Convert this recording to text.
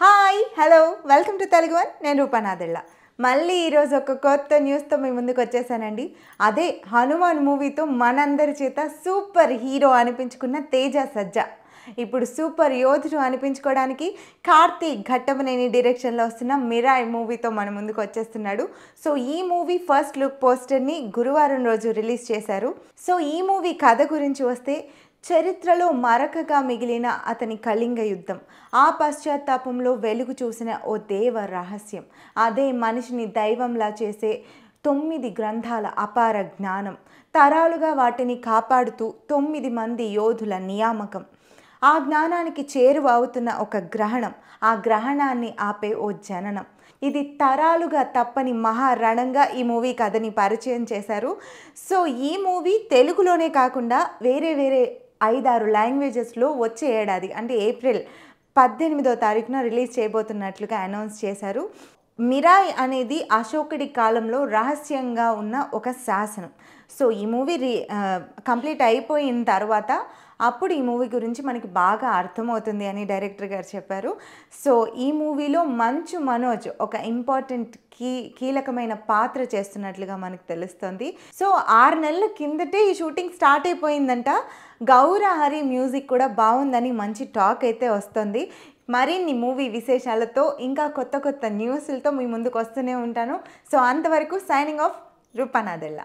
Hi hello welcome to Telugu one. నేను రూపనాదెళ్ళ. మళ్ళీ ఈరోజు ఒక కొత్త న్యూస్తో మీ ముందుకు వచ్చేసానండి. అదే హనుమాన్ మూవీతో మనందరి చేత సూపర్ హీరో అనిపించుకున్న తేజ సజ్జా ఇప్పుడు సూపర్ యోధుడు అనిపించుకోవడానికి కార్తీక్ ఘట్టమనేని డైరెక్షన్లో వస్తున్న మిరాయ్ మూవీతో మన ముందుకు వచ్చేస్తున్నాడు. సో ఈ మూవీ ఫస్ట్ లుక్ పోస్టర్ని గురువారం రోజు రిలీజ్ చేశారు. సో ఈ మూవీ కథ గురించి వస్తే, చరిత్రలో మరకగా మిగిలిన అతని కళింగ యుద్ధం, ఆ పశ్చాత్తాపంలో వెలుగు చూసిన ఓ దేవ రహస్యం, అదే మనిషిని దైవంలా చేసే 9 గ్రంథాల అపార జ్ఞానం, తరాలుగా వాటిని కాపాడుతూ 9 మంది యోధుల నియామకం, ఆ జ్ఞానానికి చేరువ అవుతున్న ఒక గ్రహణం, ఆ గ్రహణాన్ని ఆపే ఓ జననం, ఇది తరాలుగా తప్పని మహారణంగా ఈ మూవీ కథని పరిచయం చేశారు. సో ఈ మూవీ తెలుగులోనే కాకుండా వేరే 5-6 లాంగ్వేజెస్లో వచ్చే ఏడాది అంటే ఏప్రిల్ 18వ తారీఖున రిలీజ్ చేయబోతున్నట్లుగా అనౌన్స్ చేశారు. మిరాయ్ అనేది అశోకుడి కాలంలో రహస్యంగా ఉన్న ఒక శాసనం. సో ఈ మూవీ కంప్లీట్ అయిపోయిన తర్వాత అప్పుడు ఈ మూవీ గురించి మనకి బాగా అర్థమవుతుంది అని డైరెక్టర్ గారు చెప్పారు. సో ఈ మూవీలో మంచు మనోజ్ ఒక ఇంపార్టెంట్ కీలకమైన పాత్ర చేస్తున్నట్లుగా మనకు తెలుస్తుంది. సో 6 నెలల కిందటే ఈ షూటింగ్ స్టార్ట్ అయిపోయిందంట. గౌరహరి మ్యూజిక్ కూడా బాగుందని మంచి టాక్ అయితే వస్తుంది. మరిన్ని మూవీ విశేషాలతో ఇంకా కొత్త న్యూస్లతో మీ ముందుకు వస్తూనే ఉంటాను. సో అంతవరకు సైనింగ్ ఆఫ్, రూపనాదెళ్ళ.